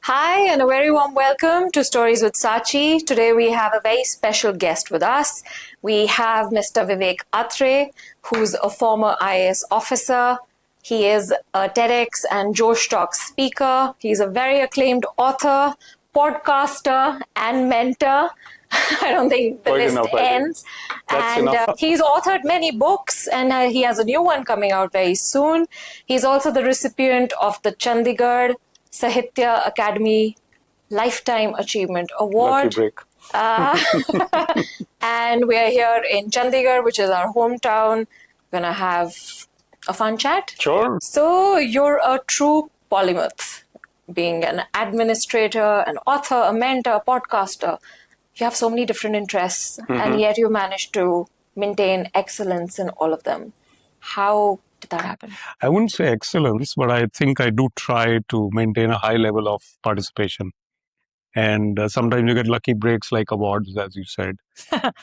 Hi, and a very warm welcome to Stories with Saachi. Today we have a very special guest with us. We have Mr. Vivek Atray, who's a former IAS officer. He is a TEDx and Josh Talk speaker. He's a very acclaimed author, podcaster, and mentor. I don't think the list ends. And he's authored many books, and he has a new one coming out very soon. He's also the recipient of the Chandigarh Sahitya Academy Lifetime Achievement Award. Lucky break. And we are here in Chandigarh, which is our hometown. We're going to have a fun chat. Sure. So you're a true polymath, being an administrator, an author, a mentor, a podcaster. You have so many different interests, and yet you managed to maintain excellence in all of them. How did that happen? I wouldn't say excellence, but I think I do try to maintain a high level of participation. And sometimes you get lucky breaks like awards, as you said.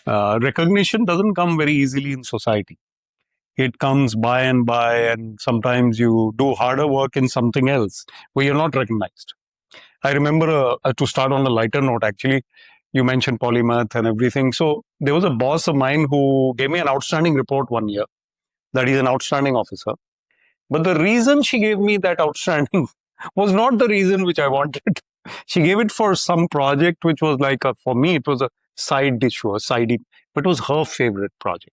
Recognition doesn't come very easily in society. It comes by, and sometimes you do harder work in something else where you're not recognized. I remember, to start on a lighter note, actually, you mentioned polymath and everything. So there was a boss of mine who gave me an outstanding report one year that he's an outstanding officer. But the reason she gave me that outstanding was not the reason which I wanted. She gave it for some project which was like, for me, it was a side issue, but it was her favorite project.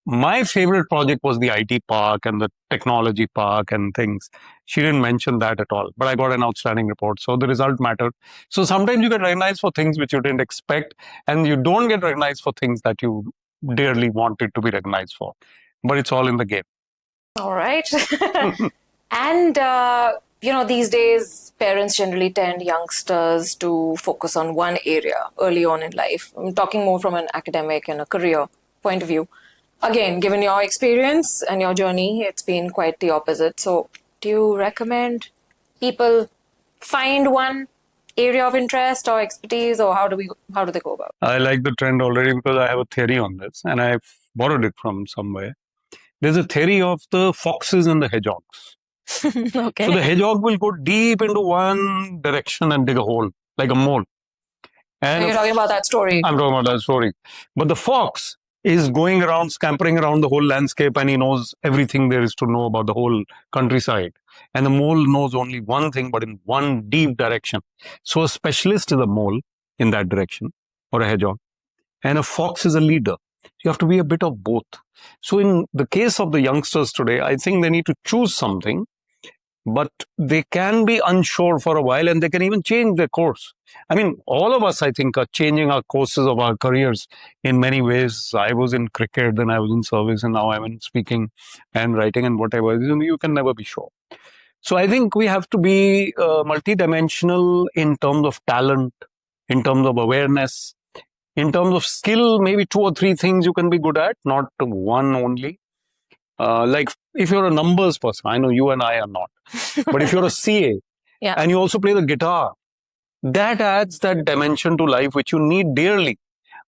My favorite project was the IT park and the technology park and things. She didn't mention that at all, but I got an outstanding report. So the result mattered. So sometimes you get recognized for things which you didn't expect, and you don't get recognized for things that you dearly wanted to be recognized for. But it's all in the game. All right. And, these days, parents generally tend youngsters to focus on one area early on in life. I'm talking more from an academic and a career point of view. Again, given your experience and your journey, it's been quite the opposite. So do you recommend people find one area of interest or expertise, or how do they go about it? I like the trend already because I have a theory on this, and I've borrowed it from somewhere. There's a theory of the foxes and the hedgehogs. Okay. So the hedgehog will go deep into one direction and dig a hole, like a mole. And you're talking about that story. I'm talking about that story. But the fox is going around, scampering around the whole landscape, and he knows everything there is to know about the whole countryside. And the mole knows only one thing, but in one deep direction. So a specialist is a mole in that direction, or a hedgehog. And a fox is a leader. You have to be a bit of both. So in the case of the youngsters today, I think they need to choose something, but they can be unsure for a while, and they can even change their course. I mean, all of us, I think, are changing our courses of our careers in many ways. I was in cricket, then I was in service, and now I'm in speaking and writing and whatever. You can never be sure. So I think we have to be multidimensional in terms of talent, in terms of awareness, in terms of skill. Maybe 2 or 3 things you can be good at, not one only. Like if you're a numbers person, I know you and I are not, but if you're a CA and you also play the guitar, that adds that dimension to life which you need dearly.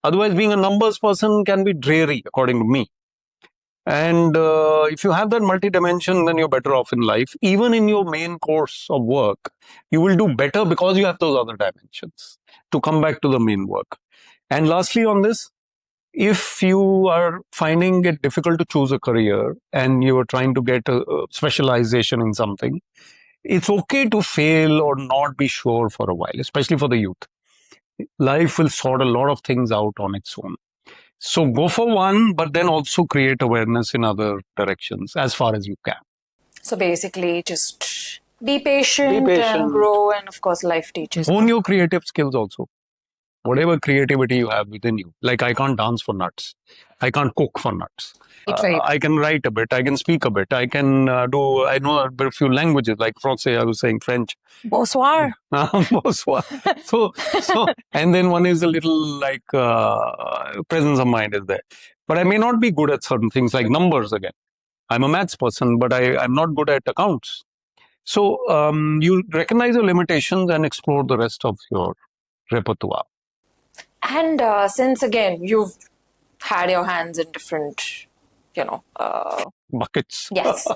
Otherwise, being a numbers person can be dreary, according to me. And if you have that multi-dimension, then you're better off in life. Even in your main course of work, you will do better because you have those other dimensions to come back to the main work. And lastly on this, if you are finding it difficult to choose a career and you are trying to get a specialization in something, it's okay to fail or not be sure for a while, especially for the youth. Life will sort a lot of things out on its own. So go for one, but then also create awareness in other directions as far as you can. So basically, just be patient and grow, and of course, life teaches. Own your creative skills also. Whatever creativity you have within you. Like I can't dance for nuts. I can't cook for nuts. I can write a bit. I can speak a bit. I know a few languages, like Francais, I was saying French. Bonsoir. Bonsoir. So, and then one is a little like presence of mind is there. But I may not be good at certain things like numbers again. I'm a maths person, but I'm not good at accounts. So you recognize your limitations and explore the rest of your repertoire. And since, again, you've had your hands in different, buckets. Yes.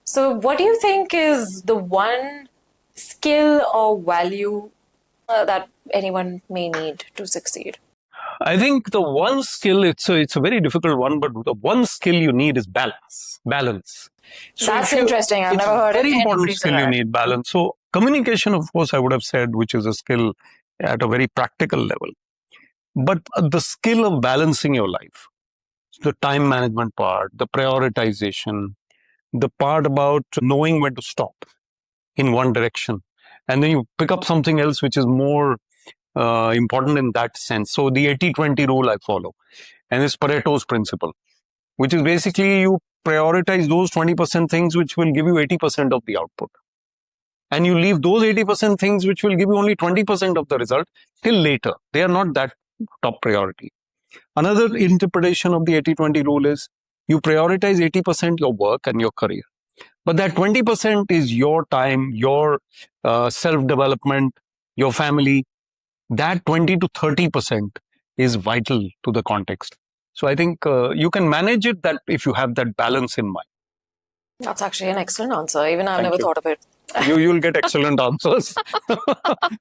So what do you think is the one skill or value that anyone may need to succeed? I think the one skill, it's a very difficult one, but the one skill you need is balance. Balance. So That's interesting. I've never heard very important anybody say skill you that. need balance. So communication, of course, I would have said, which is a skill at a very practical level. But the skill of balancing your life, the time management part, the prioritization, the part about knowing when to stop in one direction, and then you pick up something else which is more important in that sense. So the 80-20 rule I follow, and it's Pareto's principle, which is basically you prioritize those 20% things which will give you 80% of the output. And you leave those 80% things which will give you only 20% of the result till later. They are not that top priority. Another interpretation of the 80-20 rule is you prioritize 80% your work and your career. But that 20% is your time, your self-development, your family. That 20 to 30% is vital to the context. So I think you can manage it that if you have that balance in mind. That's actually an excellent answer. Even I've Thank never you. thought of it. You'll get excellent answers.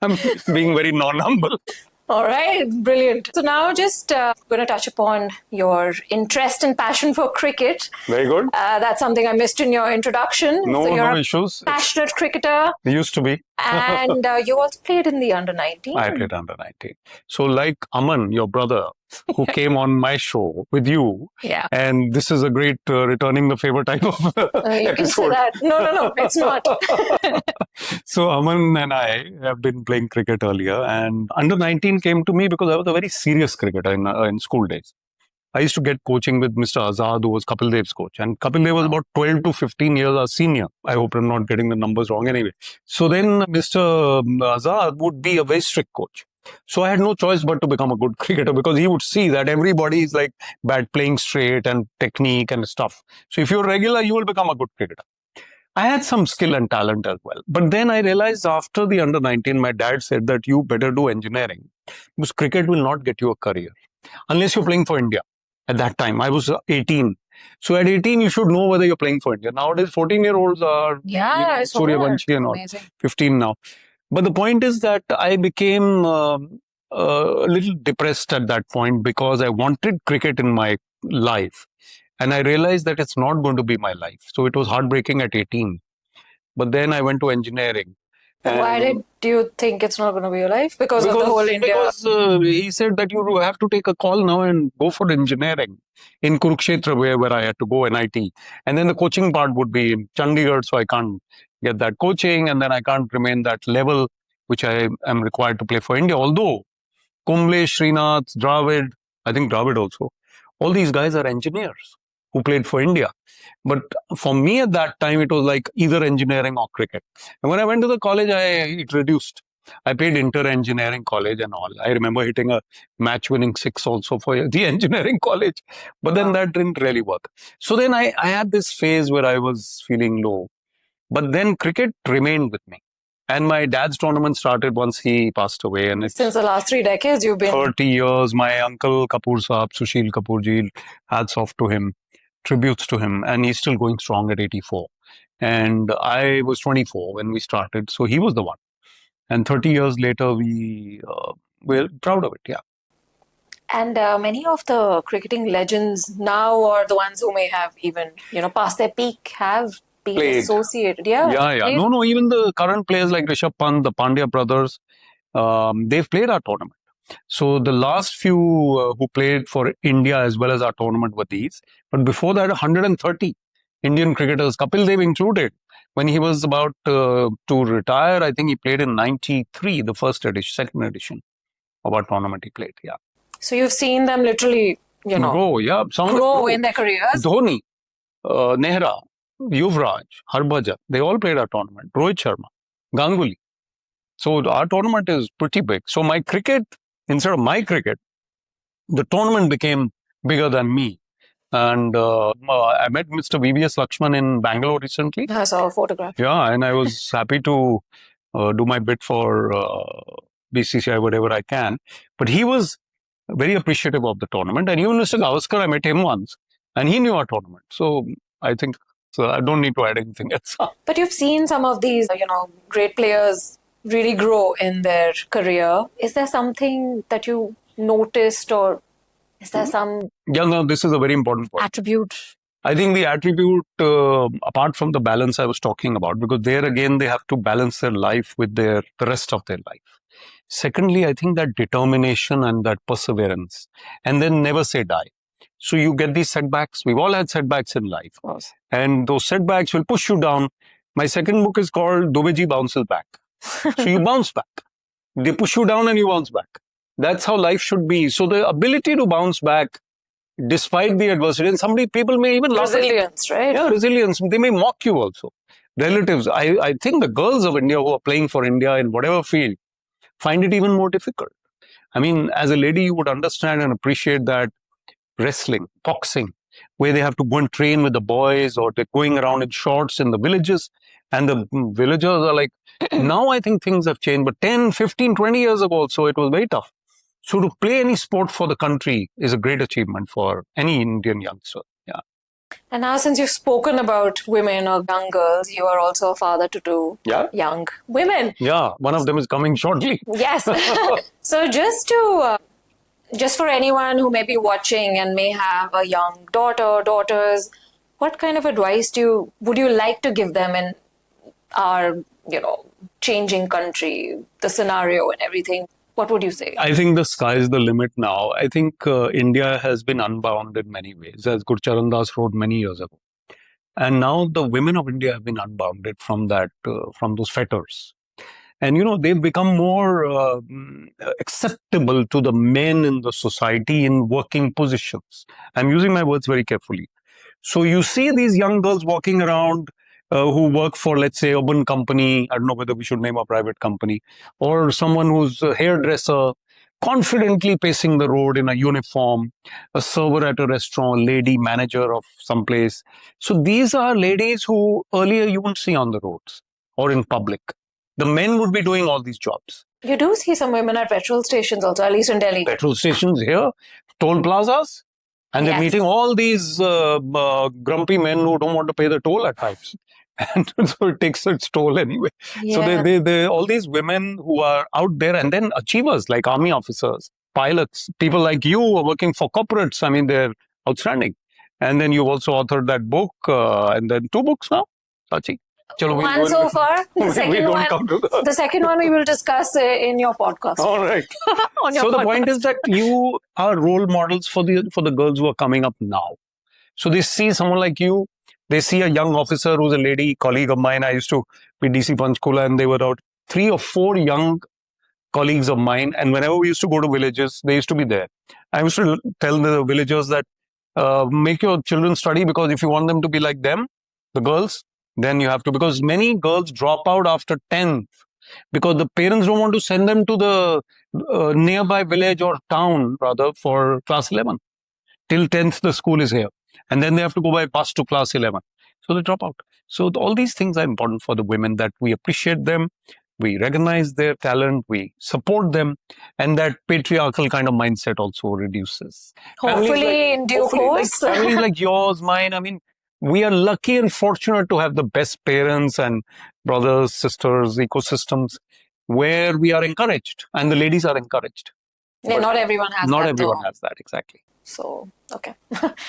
I'm being very non-humble. All right, brilliant. So now just going to touch upon your interest and passion for cricket. Very good. That's something I missed in your introduction. No, so you're no a issues. passionate cricketer. It used to be. And you also played in the under-19. I played under 19. So like Aman, your brother, who came on my show with you. Yeah. And this is a great returning the favor type of You can say episode. that. No, it's not. So Aman and I have been playing cricket earlier, and under 19 came to me because I was a very serious cricketer in school days. I used to get coaching with Mr. Azad, who was Kapil Dev's coach. And Kapil Dev was about 12 to 15 years our senior. I hope I'm not getting the numbers wrong anyway. So then Mr. Azad would be a very strict coach. So I had no choice but to become a good cricketer, because he would see that everybody is like bad playing straight and technique and stuff. So if you're regular, you will become a good cricketer. I had some skill and talent as well. But then I realized after the under 19, my dad said that you better do engineering, because cricket will not get you a career unless you're playing for India. At that time, I was 18. So at 18, you should know whether you're playing for India. Nowadays, 14-year-olds are Suryavanshi and all. Amazing. 15 now. But the point is that I became a little depressed at that point, because I wanted cricket in my life. And I realized that it's not going to be my life. So it was heartbreaking at 18. But then I went to engineering. Why did you think it's not going to be your life? Because of the whole India. Because he said that you have to take a call now and go for engineering in Kurukshetra, where I had to go, NIT. And then the coaching part would be in Chandigarh, so I can't get that coaching, and then I can't remain that level which I am required to play for India. Although Kumble, Srinath, Dravid, I think Dravid also, all these guys are engineers who played for India. But for me at that time, it was like either engineering or cricket. And when I went to the college, it reduced. I played inter-engineering college and all. I remember hitting a match-winning six also for the engineering college. But then that didn't really work. So then I had this phase where I was feeling low. But then cricket remained with me. And my dad's tournament started once he passed away. And since the last 3 decades, you've been 30 years. My uncle Kapoor Saab, Sushil Kapoor ji, hats off to him, tributes to him, and he's still going strong at 84. And I was 24 when we started, so he was the one. And 30 years later, we're proud of it, yeah. And many of the cricketing legends now, or the ones who may have even, past their peak, have been associated. Yeah. No, even the current players like Rishabh Pant, the Pandya brothers, they've played our tournament. So the last few who played for India as well as our tournament were these. But before that, 130 Indian cricketers, Kapil Dev included. When he was about to retire, I think he played in 93, the second edition of our tournament he played, yeah. So you've seen them literally, grow in their careers. Dhoni, Nehra, Yuvraj, Harbhajan, they all played our tournament. Rohit Sharma, Ganguly. So our tournament is pretty big. So my cricket, instead of my cricket, the tournament became bigger than me. And I met Mr. VVS Lakshman in Bangalore recently. I saw a photograph. Yeah, and I was happy to do my bit for BCCI, whatever I can. But he was very appreciative of the tournament. And even Mr. Gavaskar, I met him once, and he knew our tournament. So I think So I don't need to add anything else. But you've seen some of these, great players really grow in their career. Is there something that you noticed, or is there some Yeah, no, this is a very important point. attribute? I think the attribute, apart from the balance I was talking about, because there again they have to balance their life with the rest of their life. Secondly, I think that determination and that perseverance, and then never say die. So you get these setbacks. We've all had setbacks in life, and those setbacks will push you down. My second book is called Dubeji Bounces Back. So you bounce back. They push you down and you bounce back. That's how life should be. So the ability to bounce back despite the adversity, and people may even laugh. Resilience, right? Yeah, resilience. They may mock you also. Relatives. I think the girls of India who are playing for India in whatever field find it even more difficult. I mean, as a lady, you would understand and appreciate that wrestling, boxing, where they have to go and train with the boys, or they're going around in shorts in the villages, and the villagers are like, now I think things have changed, but 10, 15, 20 years ago also, it was very tough. So to play any sport for the country is a great achievement for any Indian youngster. Yeah. And now, since you've spoken about women or young girls, you are also a father to two young women. Yeah, one of them is coming shortly. Yes. So just for anyone who may be watching and may have a young daughter or daughters, what kind of advice would you like to give them in our, changing country, the scenario and everything? What would you say? I think the sky is the limit now. I think India has been unbound in many ways, as Gurcharan Das wrote many years ago. And now the women of India have been unbounded from those fetters. And, they've become more acceptable to the men in the society in working positions. I'm using my words very carefully. So you see these young girls walking around who work for, let's say, urban company. I don't know whether we should name a private company, or someone who's a hairdresser, confidently pacing the road in a uniform, a server at a restaurant, lady manager of some place. So these are ladies who earlier you wouldn't see on the roads or in public. The men would be doing all these jobs. You do see some women at petrol stations also, at least in Delhi. Petrol stations here, toll plazas, and they're meeting all these grumpy men who don't want to pay the toll at times. And so it takes its toll anyway. Yeah. So they all these women who are out there, and then achievers like army officers, pilots, people like you who are working for corporates. I mean, they're outstanding. And then you've also authored that book, and then 2 books now, Saachi. One so far. The second one we will discuss in your podcast. All right. So the point is that you are role models for the girls who are coming up now. So they see someone like you. They see a young officer who's a lady colleague of mine. I used to be DC Panchkula, and they were out 3 or 4 young colleagues of mine. And whenever we used to go to villages, they used to be there. I used to tell the villagers that make your children study, because if you want them to be like them, the girls, then you have to, because many girls drop out after 10th because the parents don't want to send them to the nearby village or town rather for class 11. Till 10th the school is here, and then they have to go by bus to class 11. So they drop out. So all these things are important for the women, that we appreciate them, we recognize their talent, we support them, and that patriarchal kind of mindset also reduces. Hopefully in due course. Families like yours, mine, I mean, we are lucky and fortunate to have the best parents and brothers, sisters, ecosystems where we are encouraged and the ladies are encouraged. Yeah, not everyone has that. Not everyone has that, exactly. So, okay.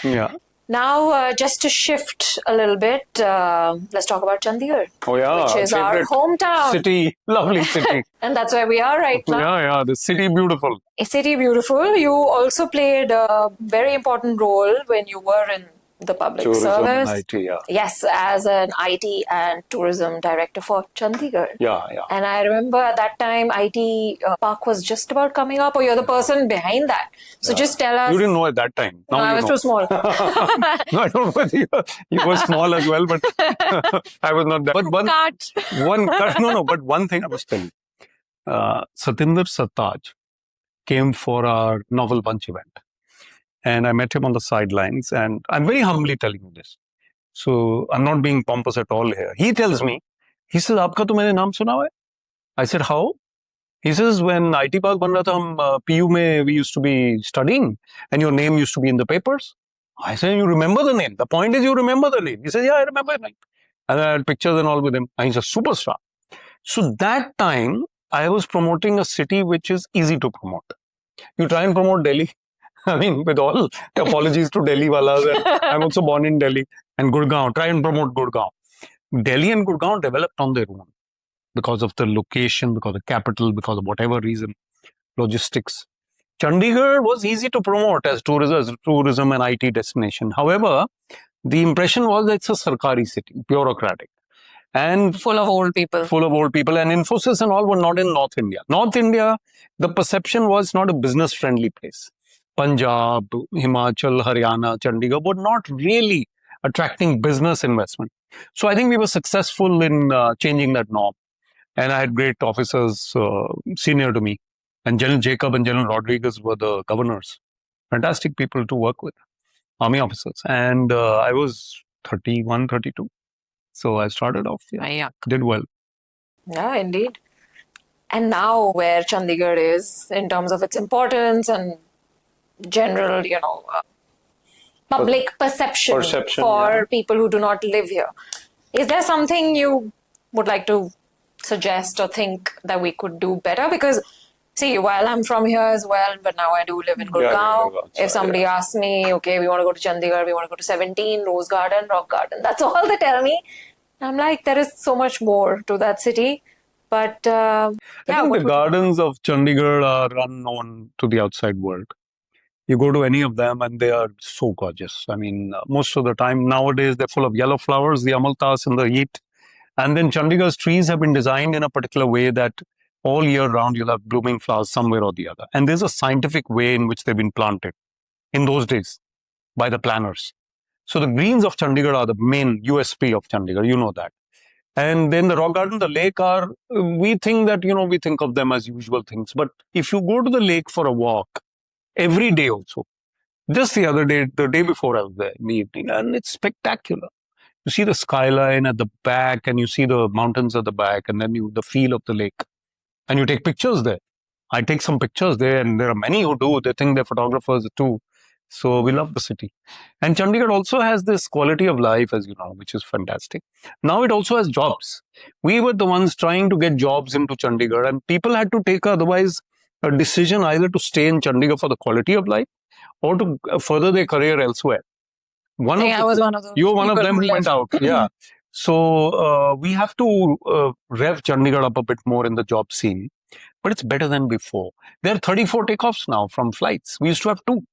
Yeah. Now, just to shift a little bit, let's talk about Chandigarh. Oh, yeah. Which is our hometown. City, lovely city. And that's where we are right now. Yeah, the city beautiful. A city beautiful. You also played a very important role when you were in the public tourism service. And IT, yeah. Yes, as an IT and tourism director for Chandigarh. Yeah. And I remember at that time, IT park was just about coming up, or you're the person behind that. So just tell us. You didn't know at that time. Now I was too small. No, I don't know whether you were small as well, but I was not that. But but one thing I was telling. Satinder Sartaaj came for our novel bunch event. And I met him on the sidelines, and I'm very humbly telling you this. So I'm not being pompous at all here. He tells me, he says, "Aapka to maine naam suna hua hai?" I said, "How?" He says, "When IT Park ban raha tha, PU mein we used to be studying, and your name used to be in the papers." I said, you remember the name. The point is you remember the name. He said, yeah, I remember the name. And I had pictures and all with him. And he's a superstar. So that time, I was promoting a city which is easy to promote. You try and promote Delhi. I mean, with all apologies to Delhi walas, and I'm also born in Delhi. And Gurgaon, try and promote Gurgaon. Delhi and Gurgaon developed on their own because of the location, because of the capital, because of whatever reason, logistics. Chandigarh was easy to promote as tourism and IT destination. However, the impression was that it's a Sarkari city, bureaucratic. And Full of old people. Full of old people. And Infosys and all were not in North India. North India, the perception was not a business-friendly place. Punjab, Himachal, Haryana, Chandigarh were not really attracting business investment. So I think we were successful in changing that norm. And I had great officers senior to me. And General Jacob and General Rodriguez were the governors. Fantastic people to work with, army officers. And I was 31, 32. So I started off, did well. Yeah, indeed. And now where Chandigarh is in terms of its importance and general, public perception for people who do not live here. Is there something you would like to suggest or think that we could do better? Because, see, while I'm from here as well, but now I do live in Gurgaon. If somebody asks me, okay, we want to go to Chandigarh, we want to go to 17, Rose Garden, Rock Garden, that's all they tell me. I'm like, there is so much more to that city. But I think the gardens of Chandigarh are unknown to the outside world. You go to any of them and they are so gorgeous. I mean, most of the time nowadays they're full of yellow flowers, the amaltas in the heat. And then Chandigarh's trees have been designed in a particular way that all year round you'll have blooming flowers somewhere or the other. And there's a scientific way in which they've been planted in those days by the planners. So the greens of Chandigarh are the main USP of Chandigarh, you know that. And then the rock garden, the lake are, we think that, we think of them as usual things. But if you go to the lake for a walk, every day also, just the other day, the day before I was there in the evening, and it's spectacular. You see the skyline at the back and you see the mountains at the back and then the feel of the lake. And you take pictures there. I take some pictures there and there are many who do. They think they're photographers too. So we love the city. And Chandigarh also has this quality of life, as you know, which is fantastic. Now it also has jobs. We were the ones trying to get jobs into Chandigarh and people had to take otherwise a decision either to stay in Chandigarh for the quality of life or to further their career elsewhere. I was one of those. You were one of them who went out. Yeah. So we have to rev Chandigarh up a bit more in the job scene. But it's better than before. There are 34 takeoffs now from flights. We used to have 2.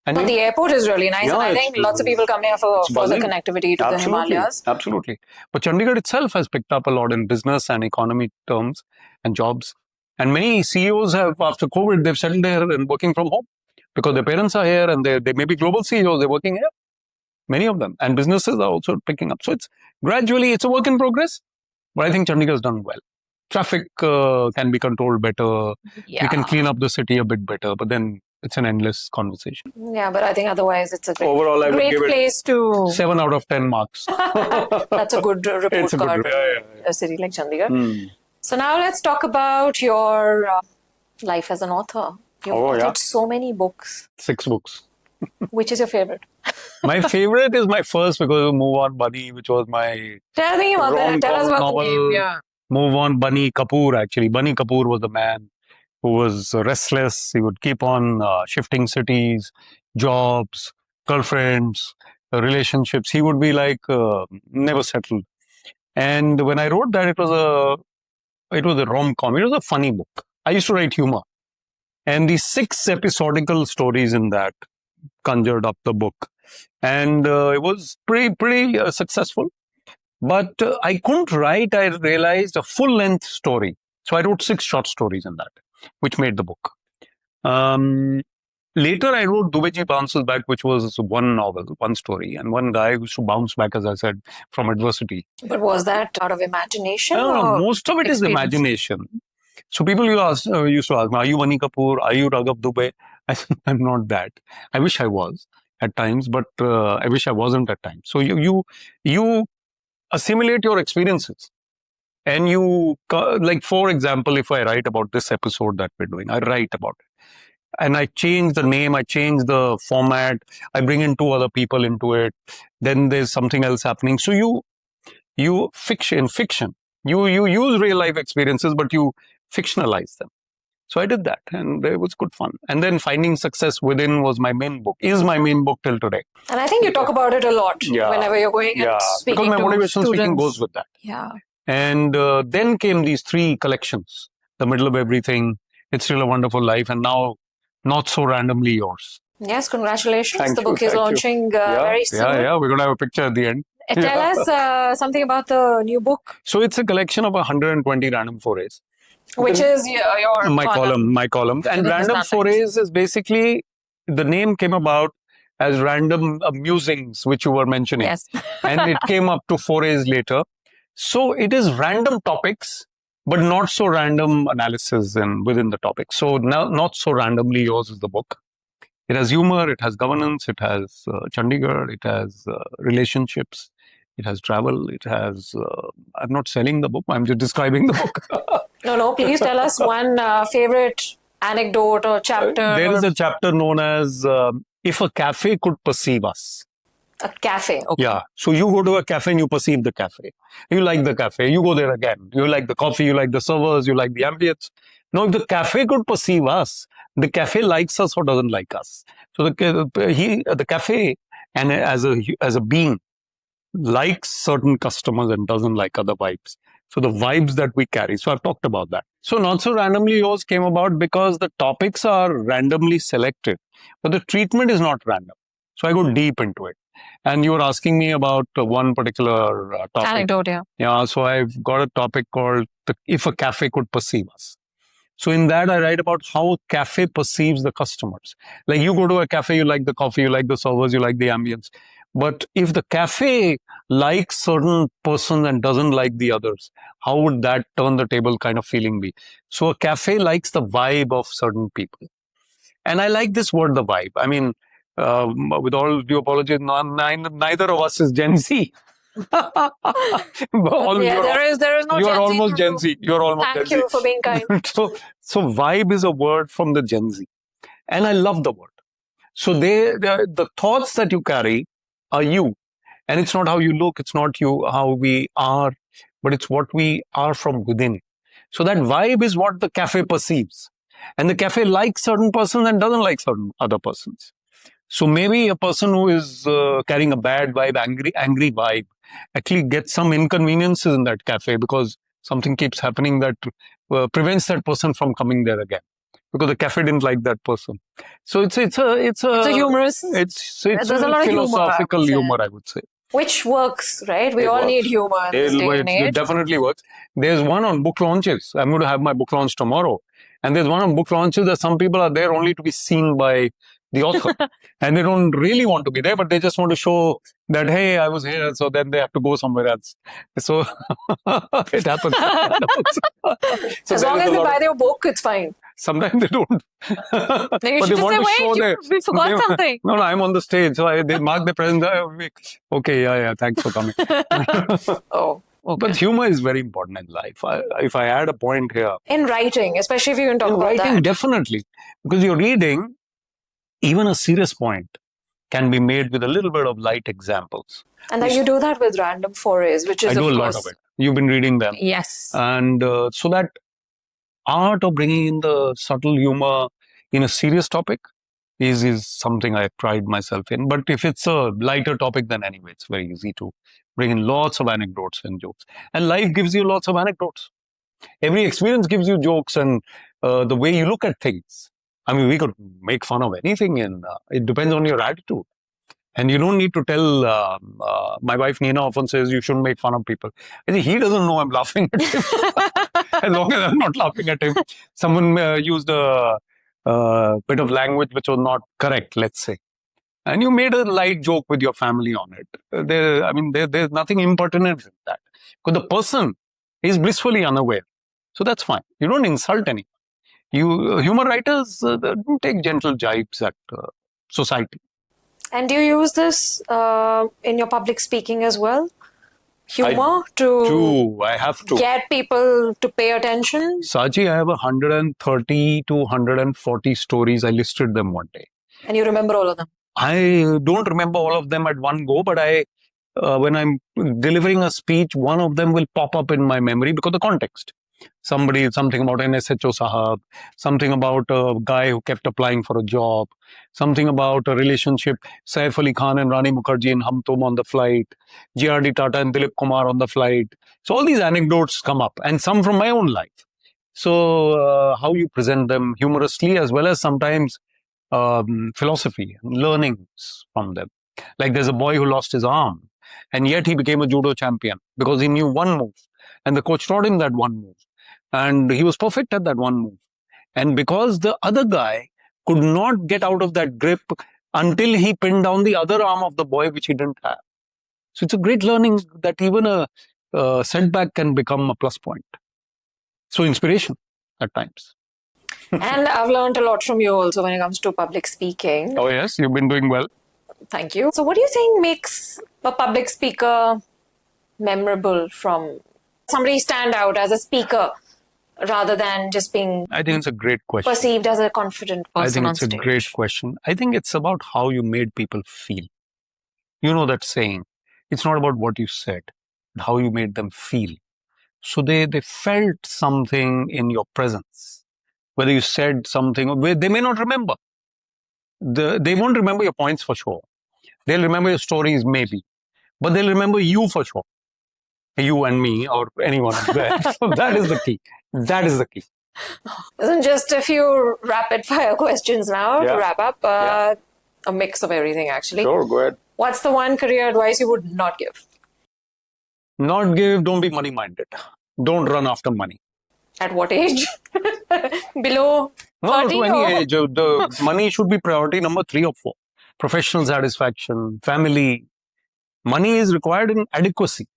And the airport is really nice. And I think lots of people come here for further connectivity to the Himalayas. Absolutely. But Chandigarh itself has picked up a lot in business and economy terms and jobs. And many CEOs have, after COVID, they've settled there and working from home because their parents are here and they may be global CEOs, they're working here. Many of them. And businesses are also picking up. So it's gradually, it's a work in progress. But I think Chandigarh has done well. Traffic can be controlled better. Yeah. We can clean up the city a bit better. But then it's an endless conversation. Yeah, but I think otherwise it's a great place to... 7 out of 10 marks. That's a good report card for a city like Chandigarh. So now let's talk about your life as an author. You've authored so many books. 6 books. Which is your favorite? My favorite is my first because of Move On Bunny, which was my... Tell me about that. Tell us about the name. Yeah. Move On Bunny Kapoor, actually. Bunny Kapoor was the man who was restless. He would keep on shifting cities, jobs, girlfriends, relationships. He would be like never settled. And when I wrote that, it was a rom-com. It was a funny book. I used to write humor. And the 6 episodical stories in that conjured up the book. And it was pretty successful. But I couldn't write, I realized, a full-length story. So I wrote 6 short stories in that, which made the book. Later, I wrote Dubeji Bounces Back, which was one novel, one story, and one guy who used to bounce back, as I said, from adversity. But was that out of imagination? No, most of it is imagination. So people used to ask me, are you Bunny Kapoor? Are you Raghav Dubey? I said, I'm not that. I wish I was at times, but I wish I wasn't at times. So you assimilate your experiences. And you, like, for example, if I write about this episode that we're doing, I write about it. and I change the name, I change the format, I bring in two other people into it. Then there's something else happening. So you fiction, you use real life experiences, but you fictionalize them. So I did that, and it was good fun. And then Finding Success Within was my main book, is my main book till today. And I think you talk about it a lot whenever you're going and speaking because my to motivational students. Speaking goes with that. Yeah. And then came these 3 collections, The Middle of Everything, It's Still a Wonderful Life, and now Not So Randomly Yours. Yes, congratulations. Thank the you, book is launching very soon. Yeah, we're going to have a picture at the end. Tell us something about the new book. So it's a collection of 120 random forays. Which is your my column. And random forays is basically, the name came about as random musings, which you were mentioning. Yes. And it came up to forays later. So it is random topics, but not so random analysis within the topic. So now, Not So Randomly Yours is the book. It has humor, it has governance, it has Chandigarh, it has relationships, it has travel, it has... I'm not selling the book, I'm just describing the book. No, please tell us one favorite anecdote or chapter. There is a chapter known as If a Cafe Could Perceive Us. A cafe, okay. Yeah, so you go to a cafe and you perceive the cafe. You like the cafe, you go there again. You like the coffee, you like the servers, you like the ambience. Now, if the cafe could perceive us, the cafe likes us or doesn't like us. So the cafe, and as a being, likes certain customers and doesn't like other vibes. So the vibes that we carry. So I've talked about that. So Not So Randomly Yours came about because the topics are randomly selected, but the treatment is not random. So I go deep into it. And you were asking me about one particular topic. Anecdote, yeah. Yeah, so I've got a topic called If a Cafe Could Perceive Us. So in that, I write about how a cafe perceives the customers. Like you go to a cafe, you like the coffee, you like the servers, you like the ambience. But if the cafe likes certain persons and doesn't like the others, how would that turn the table kind of feeling be? So a cafe likes the vibe of certain people. And I like this word, the vibe. I mean, with all due apology, neither of us is Gen Z. There is no you Gen are almost Z Gen Z. You're almost Thank Gen you Z. for being kind. So vibe is a word from the Gen Z. And I love the word. So the thoughts that you carry are you. And it's not how you look, it's not how we are, but it's what we are from within. So that vibe is what the cafe perceives. And the cafe likes certain persons and doesn't like certain other persons. So maybe a person who is carrying a bad vibe, angry vibe, actually gets some inconveniences in that cafe because something keeps happening that prevents that person from coming there again, because the cafe didn't like that person. So it's a humorous. It's there's a lot of philosophical humor, I would say. Which works, right? We all need humor in this day and age. It definitely works. There's one on book launches. I'm going to have my book launch tomorrow. And there's one on book launches that some people are there only to be seen by the author. And they don't really want to be there, but they just want to show that, hey, I was here. So then they have to go somewhere else. So it happens. So as long as they buy their book, it's fine. Sometimes they don't. But they want to show we forgot something. No, I'm on the stage. So they mark the presence. Okay, yeah, thanks for coming. Oh. Okay. But humor is very important in life. If I add a point here. In writing, especially if you can talk about that. Definitely. Because you're reading, even a serious point can be made with a little bit of light examples. And then you do that with random forays, which is, I do a lot of it. You've been reading them. Yes. And so that art of bringing in the subtle humor in a serious topic is something I pride myself in. But if it's a lighter topic, then anyway, it's very easy to bring in lots of anecdotes and jokes. And life gives you lots of anecdotes. Every experience gives you jokes and the way you look at things. I mean, we could make fun of anything, and it depends on your attitude. And you don't need to tell, my wife Nina often says, you shouldn't make fun of people. I think he doesn't know I'm laughing at him. As long as I'm not laughing at him. Someone used a bit of language which was not correct, let's say. And you made a light joke with your family on it. There's nothing impertinent in that. Because the person is blissfully unaware. So that's fine. You don't insult anyone. Humor writers take gentle jibes at society. And do you use this in your public speaking as well? humor to I have to. get people to pay attention? Saachi, I have 130 to 140 stories. I listed them one day. And you remember all of them? I don't remember all of them at one go, but when I'm delivering a speech, one of them will pop up in my memory because of the context. Something about an SHO Sahab, something about a guy who kept applying for a job, something about a relationship, Saif Ali Khan and Rani Mukherjee in Hum Tum on the flight, G.R.D. Tata and Dilip Kumar on the flight. So all these anecdotes come up, and some from my own life. So how you present them humorously, as well as sometimes philosophy, learnings from them. Like there's a boy who lost his arm, and yet he became a judo champion because he knew one move, and the coach taught him that one move, and he was perfect at that one move. And because the other guy could not get out of that grip until he pinned down the other arm of the boy, which he didn't have. So it's a great learning that even a setback can become a plus point. So inspiration at times. And I've learned a lot from you also when it comes to public speaking. Oh yes, you've been doing well. Thank you. So what do you think makes a public speaker memorable, from somebody stand out as a speaker rather than just being I think it's a great question. perceived as a confident person I think on it's a stage? great question. I think it's about how you made people feel. You know that saying, it's not about what you said, but how you made them feel. So they felt something in your presence. Whether you said something, or they may not remember. They won't remember your points for sure. They'll remember your stories maybe, but they'll remember you for sure. You and me or anyone there. So that is the key. That is the key. Just a few rapid fire questions now to wrap up. A mix of everything, actually. Sure, go ahead. What's the one career advice you would not give? Not give, don't be money minded. Don't run after money. At what age? Below 30? No, to any or- age. The money should be priority number 3 or 4. Professional satisfaction, family. Money is required in adequacy,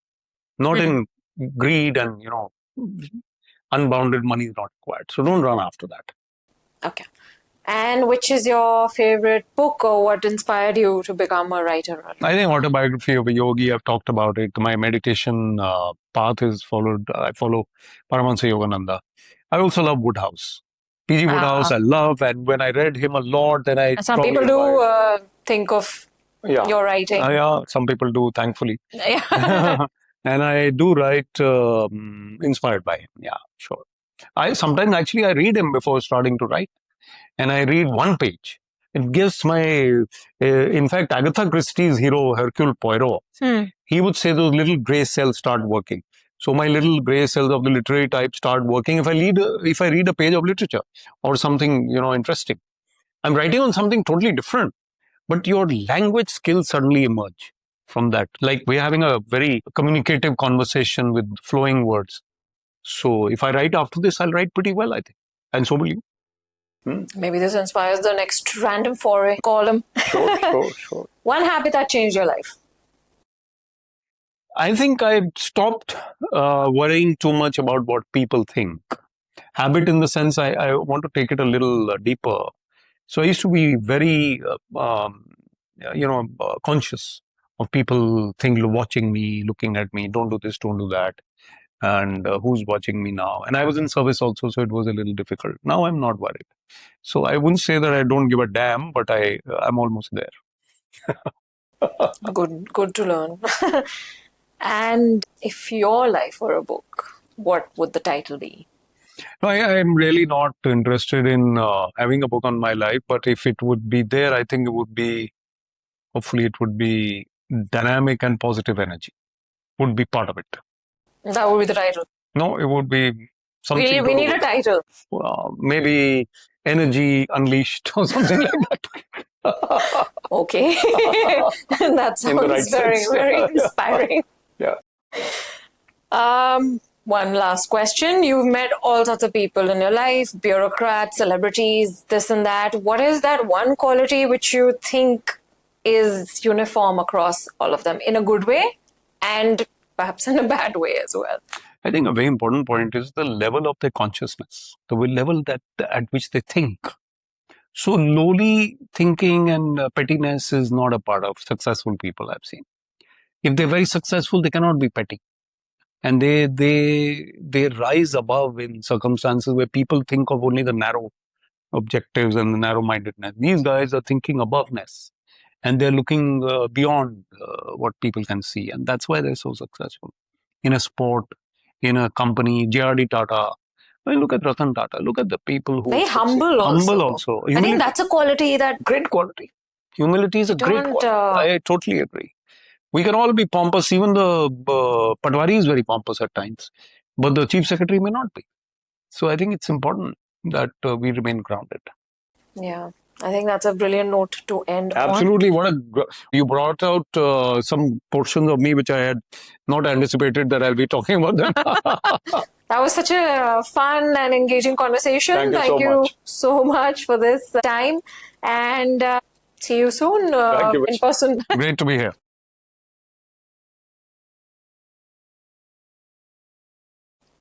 not in greed, and unbounded money is not required. So don't run after that. Okay. And which is your favorite book, or what inspired you to become a writer? I think autobiography of a yogi, I've talked about it. My meditation path is followed. I follow Paramahansa Yogananda. I also love Woodhouse. P.G. Woodhouse, I love. And when I read him a lot, then I... Some people do think of your writing. Yeah, some people do, thankfully. Yeah. And I do write inspired by him. Yeah, sure. Sometimes actually I read him before starting to write. And I read one page. It gives in fact, Agatha Christie's hero, Hercule Poirot, he would say those little grey cells start working. So my little grey cells of the literary type start working if I read a page of literature or something, interesting. I'm writing on something totally different, but your language skills suddenly emerge from that. Like we're having a very communicative conversation with flowing words. So if I write after this, I'll write pretty well, I think. And so will you. Maybe this inspires the next random foray column. Sure. One habit that changed your life? I think I stopped worrying too much about what people think. Habit in the sense I want to take it a little deeper. So I used to be very, conscious of people watching me, looking at me, don't do this, don't do that. And who's watching me now? And I was in service also, so it was a little difficult. Now I'm not worried. So I wouldn't say that I don't give a damn, but I'm almost there. Good to learn. And if your life were a book, what would the title be? No, I'm really not interested in having a book on my life, but if it would be there, I think hopefully it would be dynamic and positive energy would be part of it. That would be the title. No, it would be something. We need a title. Maybe Energy Unleashed or something like that. Okay. That sounds very inspiring. Yeah. One last question. You've met all sorts of people in your life, bureaucrats, celebrities, this and that. What is that one quality which you think is uniform across all of them in a good way and perhaps in a bad way as well? I think a very important point is the level of their consciousness, the level at which they think. So lowly thinking and pettiness is not a part of successful people I've seen. If they're very successful, they cannot be petty. And they rise above in circumstances where people think of only the narrow objectives and the narrow-mindedness. These guys are thinking aboveness, and they're looking beyond what people can see, and that's why they're so successful in a sport, in a company. J.R.D. Tata. I mean, look at Ratan Tata. Look at the people who Very succeed. humble Humble also. also. I Humility, think that's a quality that great quality. Humility is a great don't. quality. I totally agree. We can all be pompous. Even the Patwari is very pompous at times, but the chief secretary may not be. So I think it's important that we remain grounded. Yeah, I think that's a brilliant note to end on. Absolutely. You brought out some portions of me which I had not anticipated that I'll be talking about them. That was such a fun and engaging conversation. Thank you so much for this time, and see you soon Thank you. in person. Great to be here.